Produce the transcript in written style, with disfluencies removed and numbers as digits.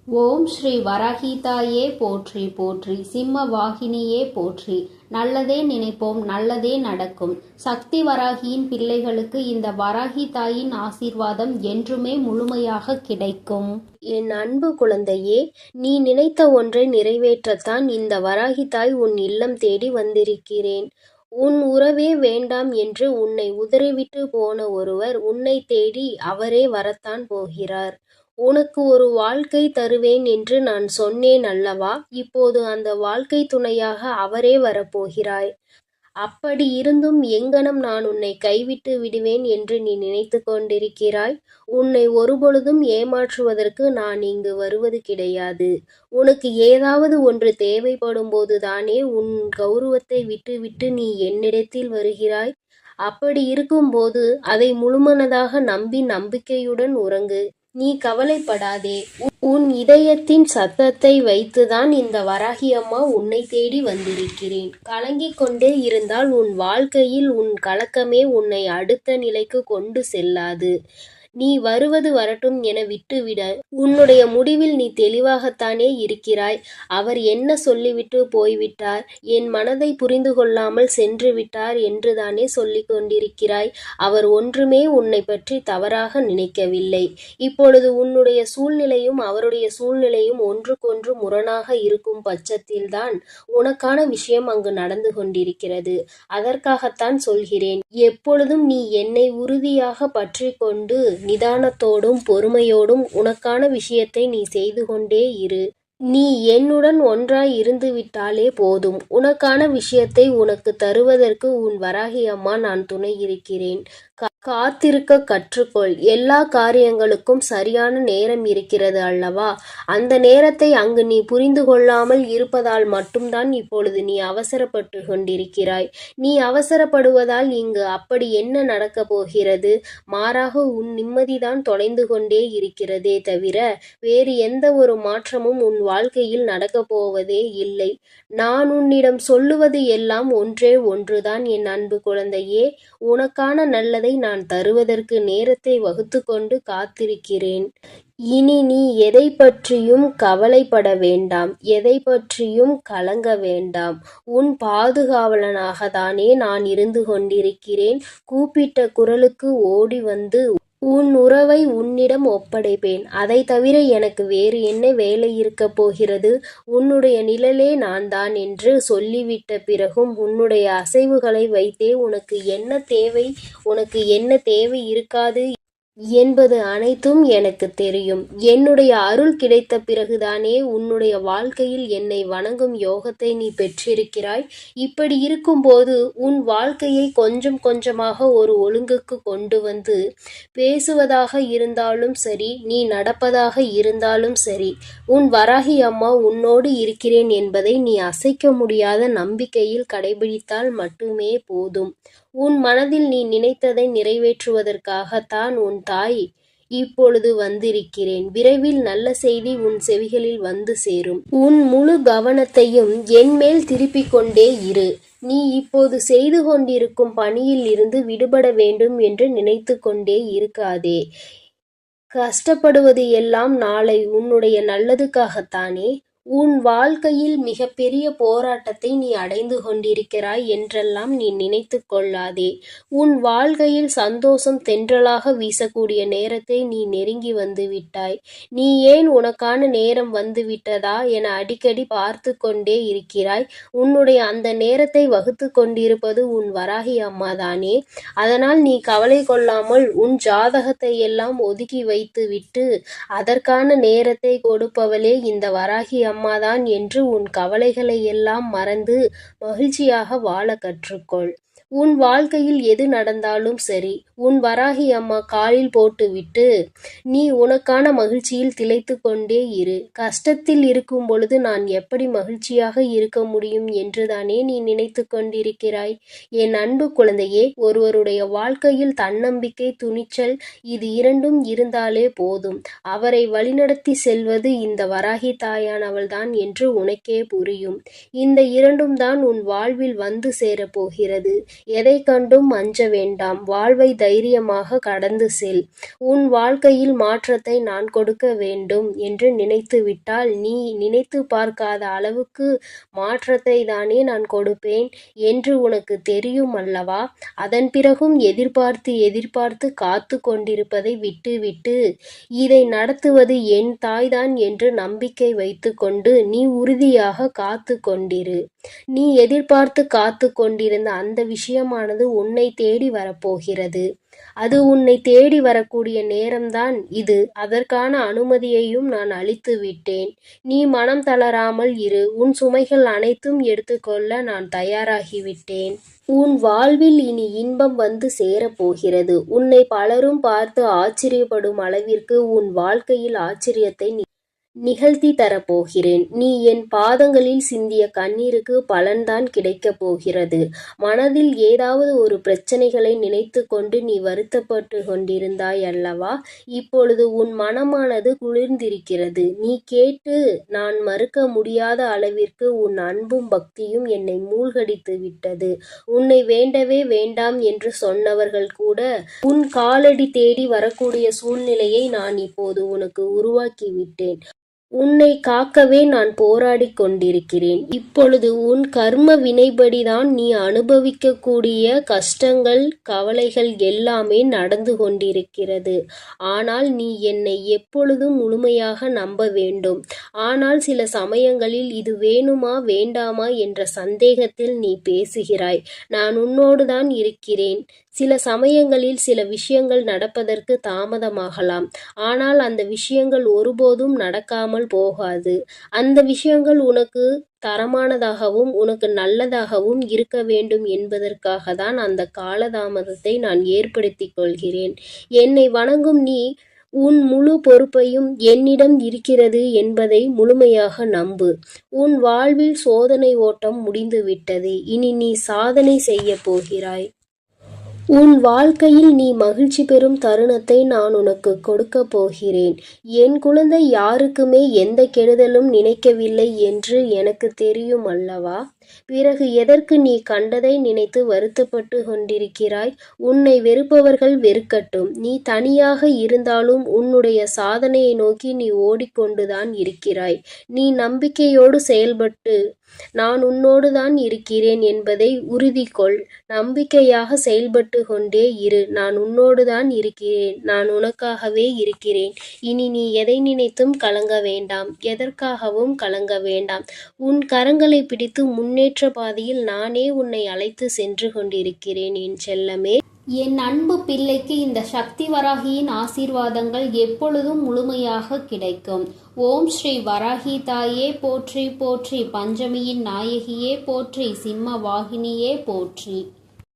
ஓம் ஸ்ரீ வராகிதாயே போற்றி போற்றி, சிம்ம வாகினியே போற்றி. நல்லதே நினைப்போம், நல்லதே நடக்கும். சக்தி வராகியின் பிள்ளைகளுக்கு இந்த வராகி தாயின் ஆசீர்வாதம் என்றுமே முழுமையாக கிடைக்கும். என் அன்பு குழந்தையே, நீ நினைத்த ஒன்றை நிறைவேற்றத்தான் இந்த வராகி தாய் உன் இல்லம் தேடி வந்திருக்கிறேன். உன் உறவே வேண்டாம் என்று உன்னை உதறிவிட்டு போன ஒருவர் உன்னை தேடி அவரே வரத்தான் போகிறார். உனக்கு ஒரு வாழ்க்கை தருவேன் என்று நான் சொன்னேன் அல்லவா? இப்போது அந்த வாழ்க்கை துணையாக அவரே வரப்போகிறாய். அப்படி இருந்தும் எங்கனம் நான் உன்னை கைவிட்டு விடுவேன் என்று நீ நினைத்து கொண்டிருக்கிறாய்? உன்னை ஒருபொழுதும் ஏமாற்றுவதற்கு நான் இங்கு வருவது கிடையாது. உனக்கு ஏதாவது ஒன்று தேவைப்படும் போதுதானே உன் கௌரவத்தை விட்டுவிட்டு நீ என்னிடத்தில் வருகிறாய். அப்படி இருக்கும்போது அதை முழுமனதாக நம்பி நம்பிக்கையுடன் உறங்கு. நீ கவலைப்படாதே. உன் இதயத்தின் சத்தத்தை வைத்துதான் இந்த வராகி அம்மா உன்னை தேடி வந்திருக்கிறேன். கலங்கிக் கொண்டே இருந்தால் உன் வாழ்க்கையில் உன் கலக்கமே உன்னை அடுத்த நிலைக்கு கொண்டு செல்லாது. நீ வருவது வரட்டும் என விட்டுவிட. உன்னுடைய முடிவில் நீ தெளிவாகத்தானே இருக்கிறாய். அவர் என்ன சொல்லிவிட்டு போய்விட்டார், என் மனதை புரிந்து கொள்ளாமல் சென்று விட்டார் என்றுதானே சொல்லிக் கொண்டிருக்கிறாய். அவர் ஒன்றுமே உன்னை பற்றி தவறாக நினைக்கவில்லை. இப்பொழுது உன்னுடைய சூழ்நிலையும் அவருடைய சூழ்நிலையும் ஒன்றுக்கொன்று முரணாக இருக்கும் பட்சத்தில்தான் உனக்கான விஷயம் அங்கு நடந்து கொண்டிருக்கிறது. அதற்காகத்தான் சொல்கிறேன். எப்பொழுதும் நீ என்னை உறுதியாக பற்றி கொண்டு நிதானத்தோடும் பொறுமையோடும் உனக்கான விஷயத்தை நீ செய்து கொண்டே இரு. நீ என்னுடன் ஒன்றாய் இருந்துவிட்டாலே போதும். உனக்கான விஷயத்தை உனக்கு தருவதற்கு உன் வராகி அம்மா நான் துணை இருக்கிறேன். காத்திருக்க கற்றுக்கொள். எல்லா காரியங்களுக்கும் சரியான நேரம் இருக்கிறது அல்லவா? அந்த நேரத்தை அங்கு நீ புரிந்து கொள்ளாமல் இருப்பதால் மட்டும்தான் இப்பொழுது நீ அவசரப்பட்டு கொண்டிருக்கிறாய். நீ அவசரப்படுவதால் இங்கு அப்படி என்ன நடக்கப் போகிறது? மாறாக உன் நிம்மதிதான் தொலைந்து கொண்டே இருக்கிறதே தவிர வேறு எந்த ஒரு மாற்றமும் உன் வாழ்க்கையில் நடக்கப் போவதே இல்லை. நான் உன்னிடம் சொல்லுவது எல்லாம் ஒன்றே ஒன்றுதான் என் அன்பு குழந்தையே. உனக்கான நல்லதை நான் தருவதற்கு நேரத்தை வகுத்து கொண்டு காத்திருக்கிறேன். இனி நீ எதை பற்றியும் கவலைப்பட வேண்டாம், எதை பற்றியும் கலங்க வேண்டாம். உன் பாதுகாவலனாகத்தானே நான் இருந்து கொண்டிருக்கிறேன். கூப்பிட்ட குரலுக்கு ஓடி வந்து உன் உறவை உன்னிடம் ஒப்படைப்பேன். அதை தவிர எனக்கு வேறு என்ன வேலை இருக்கப் போகிறது? உன்னுடைய நிழலே நான் தான் என்று சொல்லிவிட்ட பிறகும் உன்னுடைய அசைவுகளை வைத்தே உனக்கு என்ன தேவை, உனக்கு என்ன தேவை இருக்காது என்பது அனைத்தும் எனக்கு தெரியும். என்னுடைய அருள் கிடைத்த பிறகுதானே உன்னுடைய வாழ்க்கையில் என்னை வணங்கும் யோகத்தை நீ பெற்றிருக்கிறாய். இப்படி இருக்கும்போது உன் வாழ்க்கையை கொஞ்சம் கொஞ்சமாக ஒரு ஒழுங்குக்கு கொண்டு வந்து பேசுவதாக இருந்தாலும் சரி, நீ நடப்பதாக இருந்தாலும் சரி, உன் வராகி அம்மா உன்னோடு இருக்கிறேன் என்பதை நீ அசைக்க முடியாத நம்பிக்கையில் கடைபிடித்தால் மட்டுமே போதும். உன் மனதில் நீ நினைத்ததை நிறைவேற்றுவதற்காகத்தான் உன் தாய் இப்பொழுது வந்திருக்கிறேன். விரைவில் நல்ல செய்தி உன் செவிகளில் வந்து சேரும். உன் முழு கவனத்தையும் என் மேல் திருப்பிக் கொண்டே இரு. நீ இப்போது செய்து கொண்டிருக்கும் பணியில் இருந்து விடுபட வேண்டும் என்று நினைத்து கொண்டே இருக்காதே. கஷ்டப்படுவது எல்லாம் நாளை உன்னுடைய நல்லதுக்காகத்தானே. உன் வாழ்க்கையில் மிகப்பெரிய போராட்டத்தை நீ அடைந்து கொண்டிருக்கிறாய் என்றெல்லாம் நீ நினைத்து கொள்ளாதே. உன் வாழ்க்கையில் சந்தோஷம் தென்றலாக வீசக்கூடிய நேரத்தை நீ நெருங்கி வந்து விட்டாய். நீ ஏன் உனக்கான நேரம் வந்து விட்டதா என அடிக்கடி பார்த்து கொண்டே இருக்கிறாய். உன்னுடைய அந்த நேரத்தை வகுத்து கொண்டிருப்பது உன் வராகி அம்மாதானே. அதனால் நீ கவலை கொள்ளாமல் உன் ஜாதகத்தை எல்லாம் ஒதுக்கி வைத்து விட்டு அதற்கான நேரத்தை கொடுப்பவளே இந்த வராகி அம்மாதான் என்று உன் கவலைகளை எல்லாம் மறந்து மகிழ்ச்சியாக வாழ கற்றுக்கொள். உன் வாழ்க்கையில் எது நடந்தாலும் சரி, உன் வராகி அம்மா காலில் போட்டுவிட்டு நீ உனக்கான மகிழ்ச்சியில் திளைத்து கொண்டே இரு. கஷ்டத்தில் இருக்கும் பொழுது நான் எப்படி மகிழ்ச்சியாக இருக்க முடியும் என்றுதானே நீ நினைத்து கொண்டிருக்கிறாய். என் அன்பு குழந்தையே, ஒருவருடைய வாழ்க்கையில் தன்னம்பிக்கை, துணிச்சல் இது இரண்டும் இருந்தாலே போதும். அவரை வழிநடத்தி செல்வது இந்த வராகி தாயானவள்தான் என்று உனக்கே புரியும். இந்த இரண்டும் தான் உன் வாழ்வில் வந்து சேரப்போகிறது. எதை கண்டும் அஞ்ச வேண்டாம். வாழ்வை தைரியமாக கடந்து செல். உன் வாழ்க்கையில் மாற்றத்தை நான் கொடுக்க வேண்டும் என்று நினைத்து விட்டால் நீ நினைத்து பார்க்காத அளவுக்கு மாற்றத்தை தானே நான் கொடுப்பேன் என்று உனக்கு தெரியும் அல்லவா? அதன் பிறகும் எதிர்பார்த்து காத்து கொண்டிருப்பதை விட்டுவிட்டு இதை நடத்துவது என் தாய்தான் என்று நம்பிக்கை வைத்துக்கொண்டு நீ உறுதியாக காத்து கொண்டிரு. நீ எதிர்பார்த்து காத்து கொண்டிருந்த அந்த விஷயமானது உன்னை தேடி வரப்போகிறது. அது உன்னை தேடி வரக்கூடிய நேரம்தான் இது. அதற்கான அனுமதியையும் நான் அளித்து விட்டேன். நீ மனம் தளராமல் இரு. உன் சுமைகள் அனைத்தும் எடுத்துக்கொள்ள நான் தயாராகிவிட்டேன். உன் வாழ்வில் இனி இன்பம் வந்து சேரப்போகிறது. உன்னை பலரும் பார்த்து ஆச்சரியப்படும் அளவிற்கு உன் வாழ்க்கையில் ஆச்சரியத்தை நிகழ்த்தி தரப்போகிறேன். நீ என் பாதங்களில் சிந்திய கண்ணீருக்கு பலன்தான் கிடைக்கப் போகிறது. மனதில் ஏதாவது ஒரு பிரச்சனைகளை நினைத்து கொண்டு நீ வருத்தப்பட்டு கொண்டிருந்தாய் அல்லவா? இப்பொழுது உன் மனமானது குளிர்ந்திருக்கிறது. நீ கேட்டு நான் மறுக்க முடியாத அளவிற்கு உன் அன்பும் பக்தியும் என்னை மூழ்கடித்து விட்டது. உன்னை வேண்டவே வேண்டாம் என்று சொன்னவர்கள் கூட உன் காலடி தேடி வரக்கூடிய சூழ்நிலையை நான் இப்போது உனக்கு உருவாக்கிவிட்டேன். உன்னை காக்கவே நான் போராடிக் கொண்டிருக்கிறேன். இப்பொழுது உன் கர்ம வினைப்படிதான் நீ அனுபவிக்கக்கூடிய கஷ்டங்கள், கவலைகள் எல்லாமே நடந்து கொண்டிருக்கிறது. ஆனால் நீ என்னை எப்பொழுதும் முழுமையாக நம்ப வேண்டும். ஆனால் சில சமயங்களில் இது வேணுமா வேண்டாமா என்ற சந்தேகத்தில் நீ பேசுகிறாய். நான் உன்னோடுதான் இருக்கிறேன். சில சமயங்களில் சில விஷயங்கள் நடப்பதற்கு தாமதமாகலாம். ஆனால் அந்த விஷயங்கள் ஒருபோதும் நடக்காமல் போகாது. அந்த விஷயங்கள் உனக்கு தரமானதாகவும் உனக்கு நல்லதாகவும் இருக்க வேண்டும் என்பதற்காக தான் அந்த காலதாமதத்தை நான் ஏற்படுத்திக் கொள்கிறேன். என்னை வணங்கும் நீ உன் முழு பொறுப்பையும் என்னிடம் இருக்கிறது என்பதை முழுமையாக நம்பு. உன் வாழ்வில் சோதனை ஓட்டம் முடிந்துவிட்டது. இனி நீ சாதனை செய்யப் போகிறாய். உன் வாழ்க்கையில் நீ மகிழ்ச்சி பெறும் தருணத்தை நான் உனக்கு கொடுக்கப் போகிறேன். என் குழந்தை யாருக்குமே எந்த கெடுதலும் நினைக்கவில்லை என்று எனக்கு தெரியும் அல்லவா? பிறகு எதற்கு நீ கண்டதை நினைத்து வருத்தப்பட்டு கொண்டிருக்கிறாய்? உன்னை வெறுப்பவர்கள் வெறுக்கட்டும். நீ தனியாக இருந்தாலும் உன்னுடைய சாதனையை நோக்கி நீ ஓடிக்கொண்டுதான் இருக்கிறாய். நீ நம்பிக்கையோடு செயல்பட்டு நான் உன்னோடு தான் இருக்கிறேன் என்பதை உறுதி கொள். நம்பிக்கையாக செயல்பட்டு கொண்டே இரு. நான் உன்னோடு தான் இருக்கிறேன். நான் உனக்காகவே இருக்கிறேன். இனி நீ எதை நினைத்தும் கலங்க வேண்டாம். எதற்காகவும் கலங்க வேண்டாம். உன் கரங்களை பிடித்து முன்னேற்ற பாதையில் நானே உன்னை அழைத்து சென்று கொண்டிருக்கிறேன் என் செல்லமே. என் அன்பு பிள்ளைக்கு இந்த சக்தி வராகியின் ஆசீர்வாதங்கள் எப்பொழுதும் முழுமையாக கிடைக்கும். ஓம் ஸ்ரீ வராகி தாயே போற்றி போற்றி. பஞ்சமியின் நாயகியே போற்றி. சிம்ம வாகினியே போற்றி.